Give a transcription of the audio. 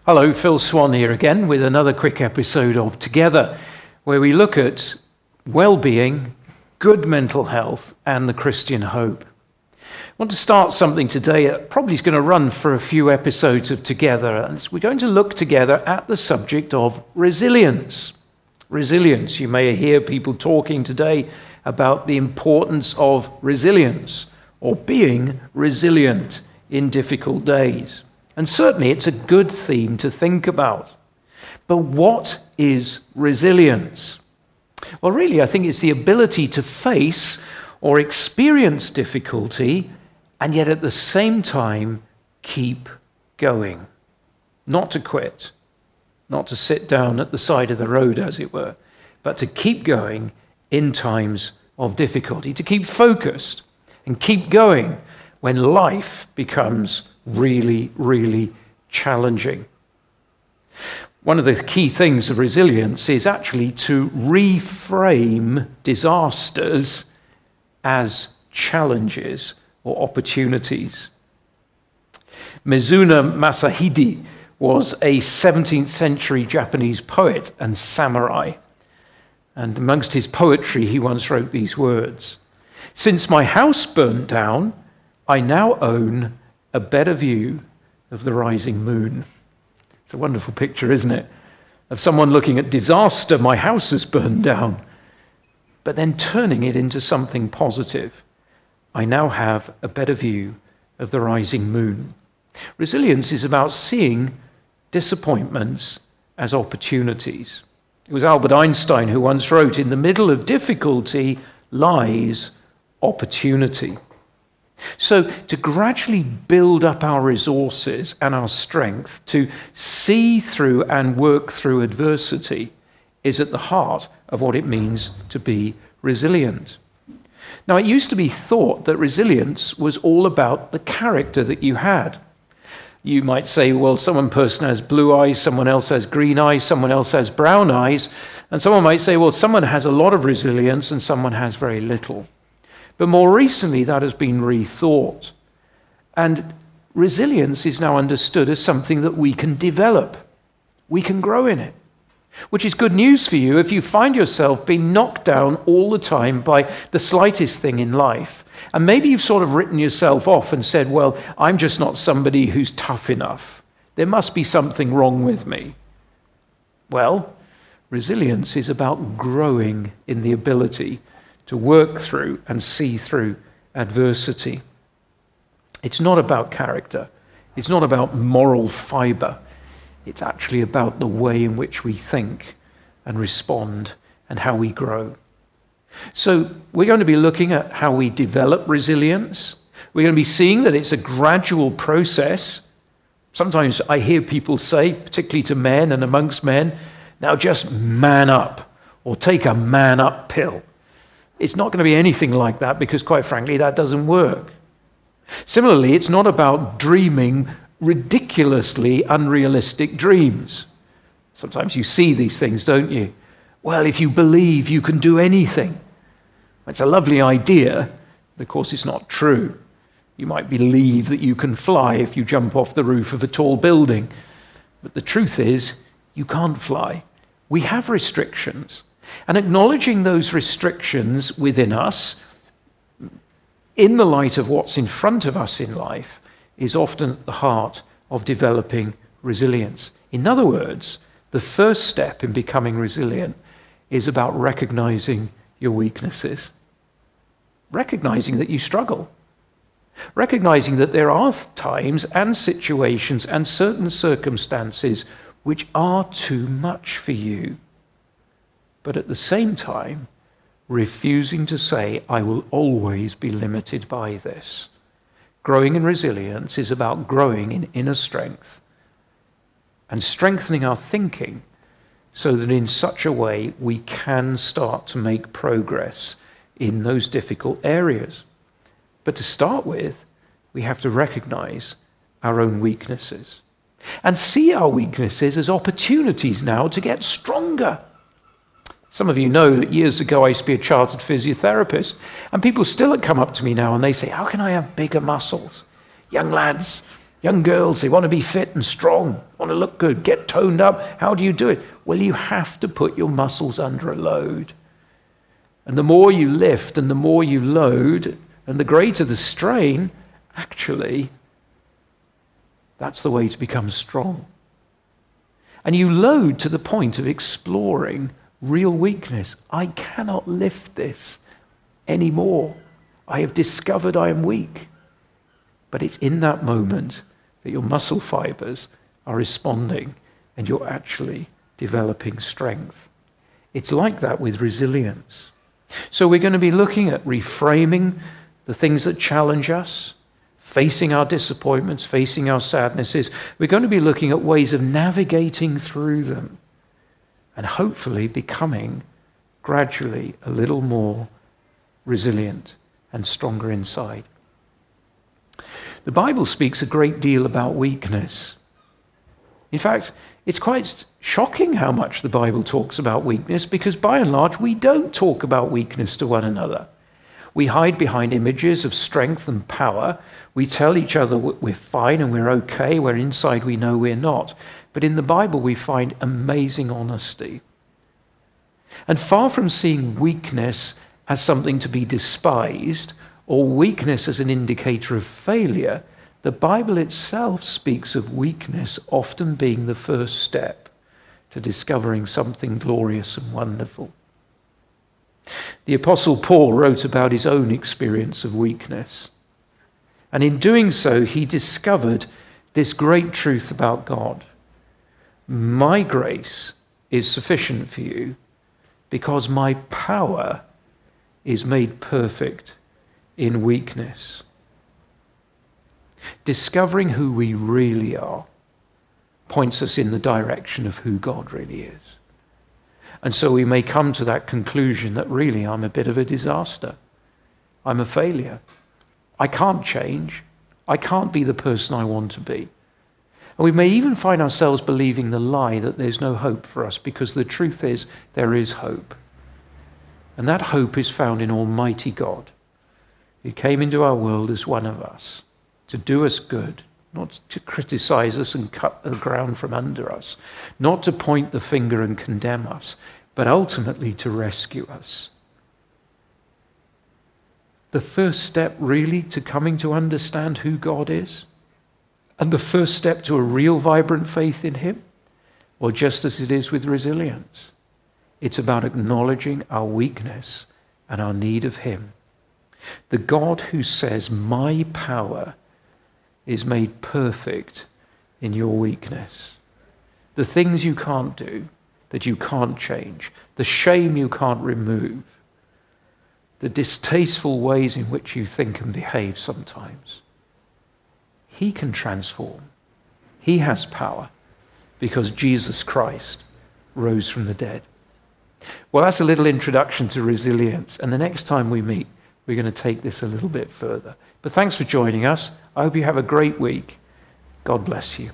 Hello, Phil Swann here again with another quick episode of Together, where we look at well-being, good mental health, and the Christian hope. I want to start something today that probably is going to run for a few episodes of Together, and we're going to look together at the subject of resilience. Resilience. You may hear people talking today about the importance of resilience or being resilient in difficult days. And certainly it's a good theme to think about. But what is resilience? Well, really, I think it's the ability to face or experience difficulty and yet at the same time keep going. Not to quit, not to sit down at the side of the road, as it were, but to keep going in times of difficulty, to keep focused and keep going when life becomes really, really challenging. One of the key things of resilience is actually to reframe disasters as challenges or opportunities. Mizuna Masahide was a 17th century Japanese poet and samurai. And amongst his poetry, he once wrote these words: "Since my house burned down, I now own a better view of the rising moon." It's a wonderful picture, isn't it? Of someone looking at disaster, my house has burned down, but then turning it into something positive. I now have a better view of the rising moon. Resilience is about seeing disappointments as opportunities. It was Albert Einstein who once wrote, "In the middle of difficulty lies opportunity." So to gradually build up our resources and our strength to see through and work through adversity is at the heart of what it means to be resilient. Now, it used to be thought that resilience was all about the character that you had. You might say, well, some person has blue eyes, someone else has green eyes, someone else has brown eyes, and someone might say, well, someone has a lot of resilience and someone has very little. But more recently, that has been rethought. And resilience is now understood as something that we can develop. We can grow in it, which is good news for you if you find yourself being knocked down all the time by the slightest thing in life. And maybe you've sort of written yourself off and said, well, I'm just not somebody who's tough enough. There must be something wrong with me. Well, resilience is about growing in the ability to work through and see through adversity. It's not about character. It's not about moral fiber. It's actually about the way in which we think and respond and how we grow. So we're going to be looking at how we develop resilience. We're going to be seeing that it's a gradual process. Sometimes I hear people say, particularly to men and amongst men, now just man up or take a man up pill. It's not going to be anything like that because, quite frankly, that doesn't work. Similarly, it's not about dreaming ridiculously unrealistic dreams. Sometimes you see these things, don't you? Well, if you believe, you can do anything. It's a lovely idea, but of course it's not true. You might believe that you can fly if you jump off the roof of a tall building, but the truth is, you can't fly. We have restrictions. And acknowledging those restrictions within us, in the light of what's in front of us in life, is often at the heart of developing resilience. In other words, the first step in becoming resilient is about recognizing your weaknesses, recognizing that you struggle, recognizing that there are times and situations and certain circumstances which are too much for you. But at the same time, refusing to say, I will always be limited by this. Growing in resilience is about growing in inner strength and strengthening our thinking so that in such a way we can start to make progress in those difficult areas. But to start with, we have to recognize our own weaknesses and see our weaknesses as opportunities now to get stronger. Some of you know that years ago I used to be a chartered physiotherapist, and people still come up to me now and they say, how can I have bigger muscles? Young lads, Young girls, they want to be fit and strong, want to look good, get toned up. How do you do it? Well, you have to put your muscles under a load. And the more you lift and the more you load and the greater the strain, actually, that's the way to become strong. And you load to the point of exploring real weakness. I cannot lift this anymore. I have discovered I am weak. But it's in that moment that your muscle fibers are responding and you're actually developing strength. It's like that with resilience. So we're going to be looking at reframing the things that challenge us, facing our disappointments, facing our sadnesses. We're going to be looking at ways of navigating through them and hopefully becoming gradually a little more resilient and stronger inside. The Bible speaks a great deal about weakness. In fact, it's quite shocking how much the Bible talks about weakness, because by and large we don't talk about weakness to one another. We hide behind images of strength and power. We tell each other we're fine and we're okay, where inside we know we're not. But in the Bible we find amazing honesty. And far from seeing weakness as something to be despised, or weakness as an indicator of failure, the Bible itself speaks of weakness often being the first step to discovering something glorious and wonderful. The Apostle Paul wrote about his own experience of weakness. And in doing so, he discovered this great truth about God. My grace is sufficient for you because my power is made perfect in weakness. Discovering who we really are points us in the direction of who God really is. And so we may come to that conclusion that really I'm a bit of a disaster. I'm a failure. I can't change. I can't be the person I want to be. And we may even find ourselves believing the lie that there's no hope for us, because the truth is there is hope. And that hope is found in Almighty God, who came into our world as one of us, to do us good, not to criticize us and cut the ground from under us, not to point the finger and condemn us, but ultimately to rescue us. The first step really to coming to understand who God is, and the first step to a real vibrant faith in him, or just as it is with resilience, it's about acknowledging our weakness and our need of him. The God who says, my power is made perfect in your weakness. The things you can't do, that you can't change, the shame you can't remove, the distasteful ways in which you think and behave sometimes, he can transform. He has power because Jesus Christ rose from the dead. Well, that's a little introduction to resilience. And the next time we meet, we're going to take this a little bit further. But thanks for joining us. I hope you have a great week. God bless you.